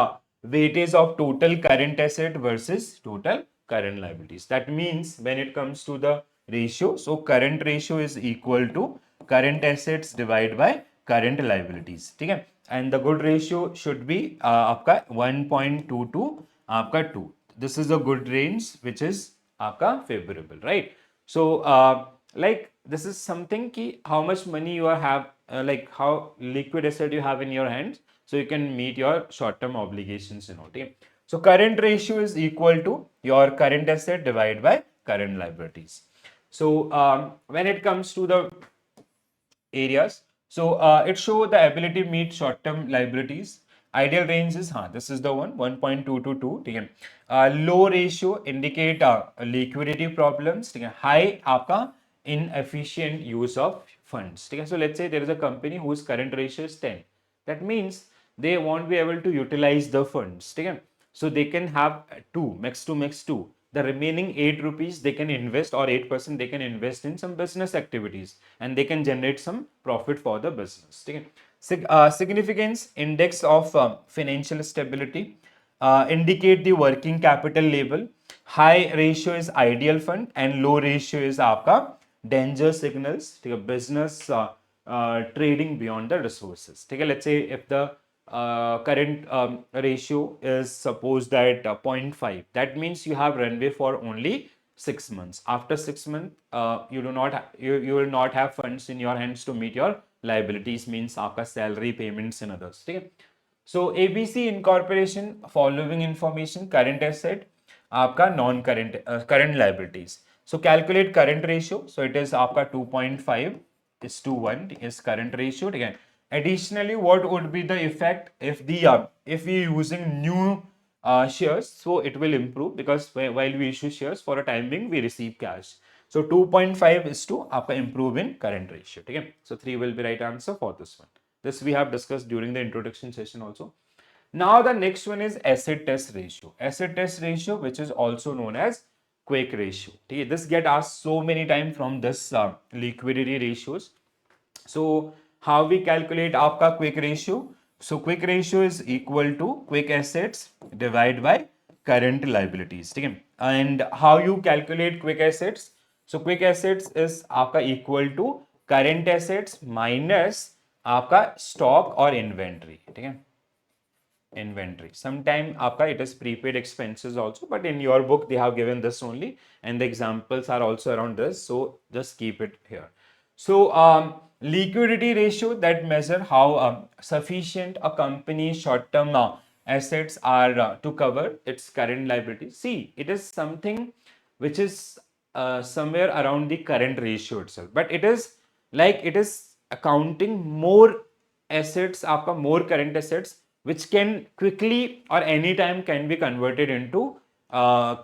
weightage of total current asset versus total current liabilities. That means when it comes to the ratio, so current ratio is equal to current assets divided by current liabilities. Okay? And the good ratio should be आपका 1.22 आपका 2. This is a good range which is आपका favorable, right? So like this is something ki how much money you are have like how liquid asset you have in your hands, so you can meet your short-term obligations and all. Okay? So current ratio is equal to your current asset divided by current liabilities. So when it comes to the areas, so it show the ability to meet short-term liabilities. Ideal range is, this is the one, 1.2 to 2. ठीक है. Low ratio indicate liquidity problems. ठीक है. High आपका inefficient use of funds. ठीक है. So let's say there is a company whose current ratio is 10. That means they won't be able to utilize the funds. ठीक है. So they can have 2, max 2. The remaining 8 rupees they can invest, or 8% they can invest in some business activities, and they can generate some profit for the business. ठीक है. Significance index of financial stability indicate the working capital level. High ratio is ideal fund and low ratio is आपका danger signals. ठीक है. Business trading beyond the resources. ठीक है. Let's say if the current ratio is supposed that 0.5, that means you have runway for only 6 months. After 6 months you do not you will not have funds in your hands to meet your liabilities, means आपका salary payments and others. ठीक है. So ABC incorporation following information: current asset, आपका non current current liabilities. So calculate current ratio. So it is आपका 2.5 is to 1 is current ratio. Again, additionally, what would be the effect if the if we using new shares? So it will improve, because while we issue shares, for a time being we receive cash. So 2.5 is to आपका improve in current ratio. Okay, so 3 will be right answer for this one. This we have discussed during the introduction session also. Now the next one is asset test ratio. Asset test ratio, which is also known as quick ratio. Okay, this get asked so many times from this liquidity ratios. So how we calculate आपका quick ratio? So quick ratio is equal to quick assets divided by current liabilities. ठीक है. And how you calculate quick assets? So quick assets is आपका equal to current assets minus आपका stock or inventory. ठीक है. Inventory. Sometime आपका it is prepaid expenses also, but in your book they have given this only, and the examples are also around this. So just keep it here. So liquidity ratio, that measure how sufficient a company's short-term assets are to cover its current liabilities. See, it is something which is somewhere around the current ratio itself, but it is like it is accounting more assets, आपका more current assets, which can quickly or anytime can be converted into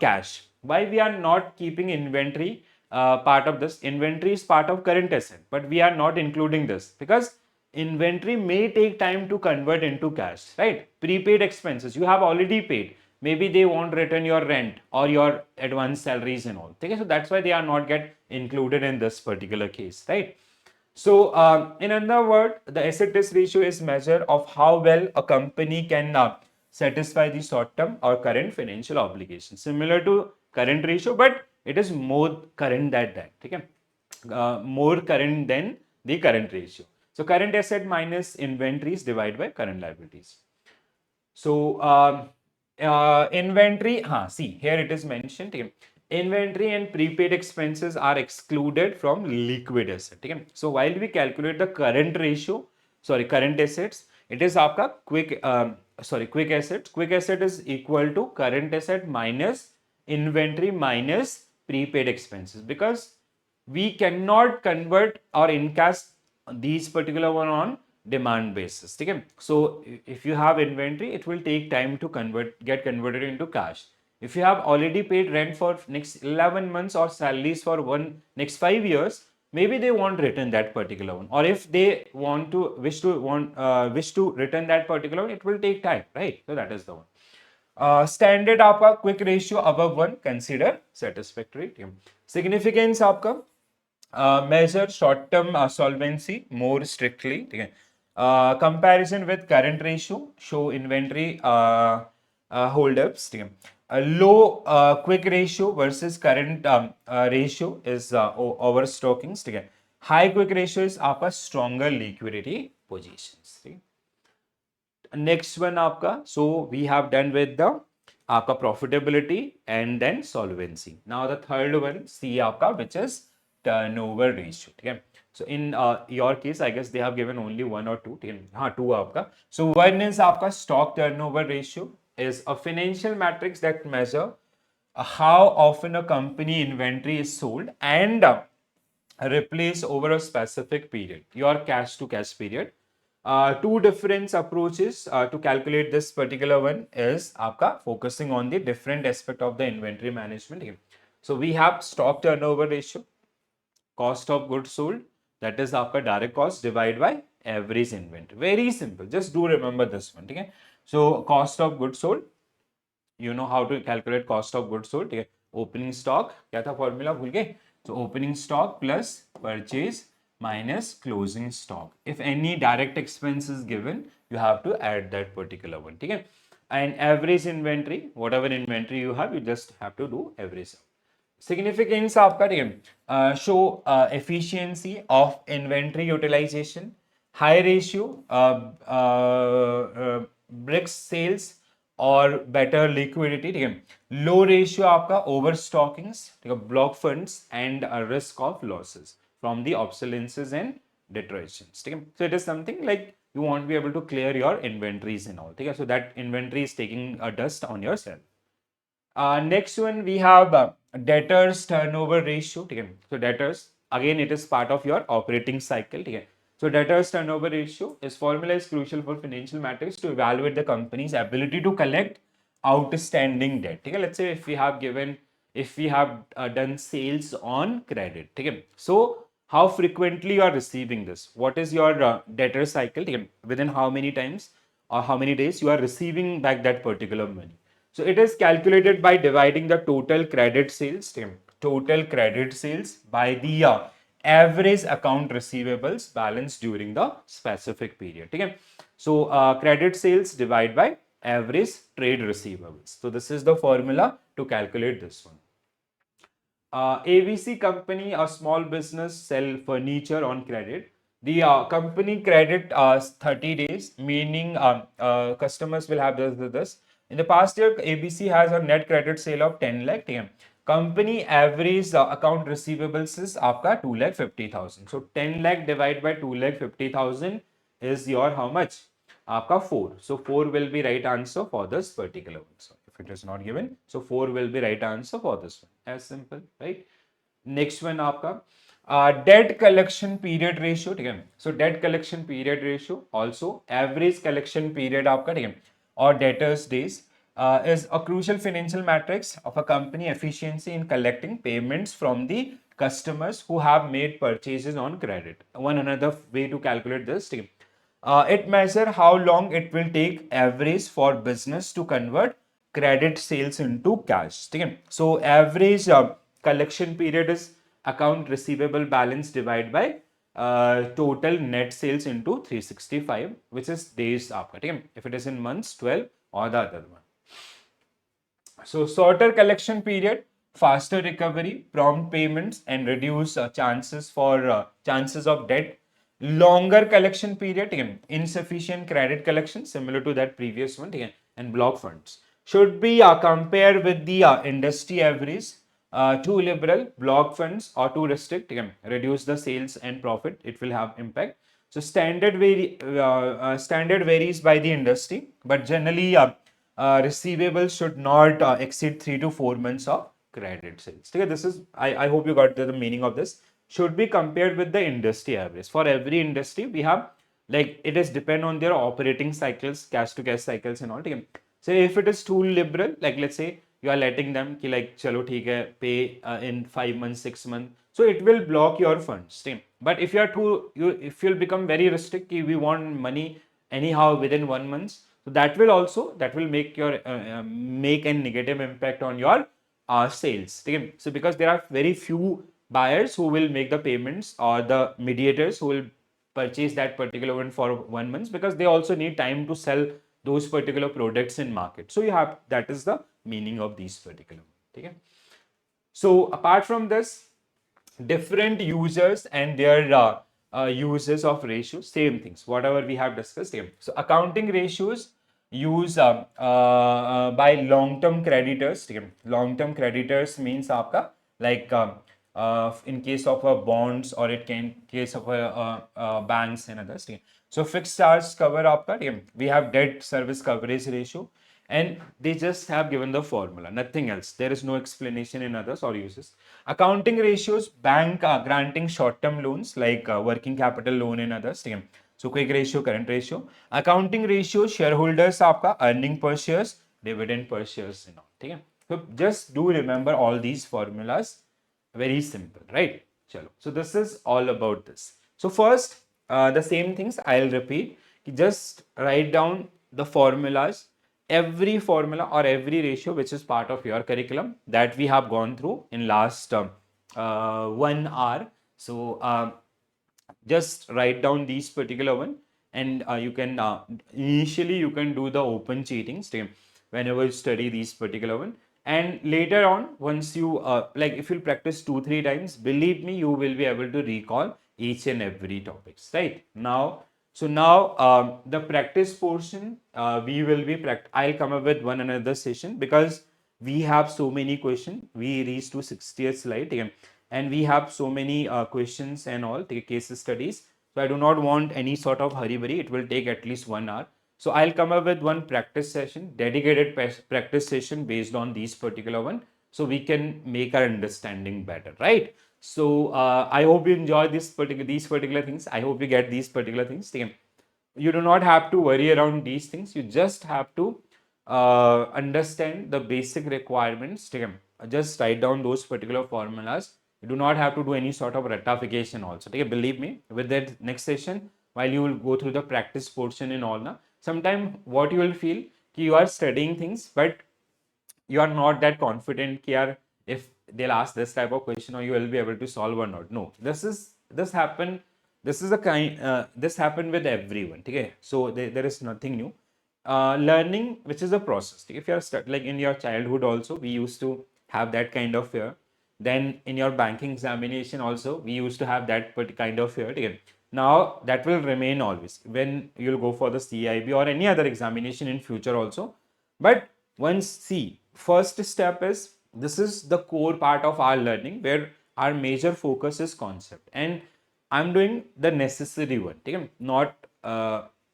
cash. Why we are not keeping inventory part of this? Inventory is part of current asset, but we are not including this because inventory may take time to convert into cash, right? Prepaid expenses you have already paid. Maybe they won't return your rent or your advance salaries and all. Okay, so that's why they are not get included in this particular case, right? So, in another word, the asset test ratio is measure of how well a company can satisfy the short-term or current financial obligations. Similar to current ratio, but it is more current than that. Okay? More current than the current ratio. So, current asset minus inventories divided by current liabilities. So, inventory, see, here it is mentioned. Okay? Inventory and prepaid expenses are excluded from liquid asset. Okay? So, while we calculate the current ratio, current assets, it is आपका quick assets. Quick asset is equal to current asset minus inventory minus prepaid expenses, because we cannot convert or encash these particular one on demand basis. Okay? So if you have inventory, it will take time to get converted into cash. If you have already paid rent for next 11 months or salaries for next 5 years, maybe they won't return that particular one. Or if they wish to return that particular one, it will take time, right? So that is the one. Standard आपका quick ratio above 1 consider satisfactory. Significance आपका measure short-term solvency more strictly. Okay. Comparison with current ratio show inventory hold-ups. Okay. A low quick ratio versus current ratio is overstocking. Okay. High quick ratio is आपका stronger liquidity positions. Okay. Next one आपका, so we have done with the आपका profitability and then solvency. Now the third one C आपका, which is turnover ratio. Okay. So in your case, I guess they have given only one or two. Two आपका. So one is आपका stock turnover ratio. is a financial matrix that measure how often a company inventory is sold and replaced over a specific period, your cash to cash period. Two different approaches to calculate this particular one is आपका focusing on the different aspect of the inventory management here. So we have stock turnover ratio, cost of goods sold, that is आपका direct cost divided by average inventory. Very simple. Just do remember this one. Okay. So cost of goods sold, you know how to calculate cost of goods sold. ठीक है. Opening stock क्या था formula भूल गए? So opening stock plus purchase minus closing stock. If any direct expense is given, you have to add that particular one. ठीक है. And average inventory, whatever inventory you have, you just have to do average. Significance आपका ठीक है, show efficiency of inventory utilization, high ratio bricks sales और better liquidity, ठीक है. Low ratio आपका overstockings, ठीक है, block funds and a risk of losses from the obsolescences and deteriorations, ठीक है. So it is something like you won't be able to clear your inventories and all, ठीक है. So that inventory is taking a dust on yourself. Next one we have debtors turnover ratio. ठीक है. So debtors, again it is part of your operating cycle. ठीक है. So debtors turnover ratio is formula is crucial for financial matters to evaluate the company's ability to collect outstanding debt. ठीक है. Let's say if we have done sales on credit. ठीक है. So how frequently you are receiving this? What is your debtor cycle? ठीक है. Within how many times or how many days you are receiving back that particular money? So it is calculated by dividing the total credit sales by the average account receivables balance during the specific period. Okay? So credit sales divided by average trade receivables. So this is the formula to calculate this one. ABC company, a small business, sell furniture on credit. The company credit 30 days, meaning customers will have this. In the past year, ABC has a net credit sale of 10 lakh. Company average account receivables is आपका 2,50,000. So 10 lakh divided by 2,50,000 is your how much? आपका 4. So 4 will be right answer for this particular one. So if it is not given, so 4 will be right answer for this one. As simple, right? Next one आपका debt collection period ratio. ठीक है. So debt collection period ratio, also average collection period आपका, ठीक है, or debtors days is a crucial financial matrix of a company efficiency in collecting payments from the customers who have made purchases on credit. One another way to calculate this, ठीक है. It measures how long it will take average for business to convert credit sales into cash. ठीक है. So average collection period is account receivable balance divided by total net sales into 365, which is days आपका, ठीक है. If it is in months, 12 or the other one. So shorter collection period, faster recovery, prompt payments and reduce chances of debt. Longer collection period, insufficient credit collection, similar to that previous one, and block funds. Should be compared with the industry average. Too liberal, block funds, or too restrict, reduce the sales and profit, it will have impact. So standard varies by the industry, but generally receivables should not exceed 3 to 4 months of credit sales. Okay, this is, I hope you got the meaning of this. Should be compared with the industry average. For every industry, we have, like, it is depend on their operating cycles, cash to cash cycles and all. Okay? So if it is too liberal, like let's say you are letting them ki like chalo theek hai, pay in 5 months, 6 months, so it will block your funds. Okay? But if you are if you'll become very restrict, we want money anyhow within 1 month, so that will make your make a negative impact on your sales. Okay? So because there are very few buyers who will make the payments, or the mediators who will purchase that particular one for 1 month, because they also need time to sell those particular products in market. So you have, that is the meaning of these particular. Okay? So apart from this, different users and their uses of ratios, same things, whatever we have discussed, same. So accounting ratios use by long-term creditors. Long-term creditors means आपका like in case of bonds, or it can case of banks and others. So fixed charge cover आपका, ठीक है, we have debt service coverage ratio, and they just have given the formula, nothing else. There is no explanation in others or uses. Accounting ratios, bank granting short-term loans like working capital loan and others, ठीक है. So quick ratio, current ratio. Accounting ratio, shareholders आपका earning per shares, dividend per shares, you know, ठीक है. So just do remember all these formulas. Very simple, right? Chalo. So this is all about this. So first, the same things I'll repeat. Just write down the formulas, every formula or every ratio which is part of your curriculum that we have gone through in last 1 hour. So just write down these particular one, and you can initially you can do the open cheating stream whenever you study these particular one, and later on once you like if you practice 2-3 times, believe me, you will be able to recall each and every topics right now. So now the practice portion, we will be I'll come up with one another session because we have so many questions. We reached to 60th slide again, and we have so many questions and all the case studies. So I do not want any sort of hurry burry. It will take at least 1 hour. So I'll come up with one practice session, dedicated practice session based on these particular one, so we can make our understanding better, right? So I hope you enjoy these particular things. I hope you get these particular things. You do not have to worry around these things. You just have to understand the basic requirements. Just write down those particular formulas. You do not have to do any sort of rectification also. Believe me, with that next session, while you will go through the practice portion and all, sometime what you will feel, you are studying things, but you are not that confident here if they'll ask this type of question or you will be able to solve or not. No, this happened. This is a kind. This happened with everyone. Okay, so there is nothing new. Learning, which is a process. If you're like in your childhood also, we used to have that kind of fear. Then in your banking examination also, we used to have that kind of fear. Okay? Now that will remain always when you'll go for the CAIIB or any other examination in future also. But once see, first step is this is the core part of our learning where our major focus is concept, and I'm doing the necessary one, okay? Not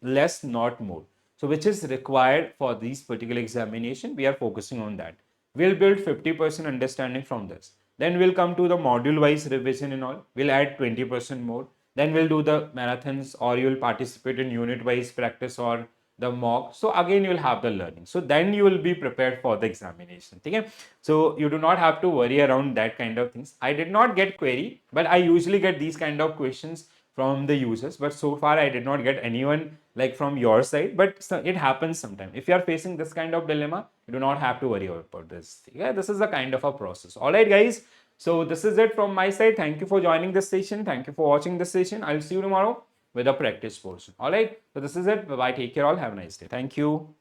less, not more. So which is required for these particular examination, we are focusing on that. We'll build 50% understanding from this. Then we'll come to the module wise revision and all. We'll add 20% more. Then we'll do the marathons, or you'll participate in unit wise practice or the mock. So again, you'll have the learning. So then you will be prepared for the examination. Okay? So you do not have to worry around that kind of things. I did not get query, but I usually get these kind of questions from the users. But so far, I did not get anyone like from your side. But it happens sometimes. If you are facing this kind of dilemma, you do not have to worry about this. Yeah, this is a kind of a process. All right, guys. So this is it from my side. Thank you for joining this session. Thank you for watching this session. I'll see you tomorrow with a practice portion. All right. So this is it. Bye bye. Take care all. Have a nice day. Thank you.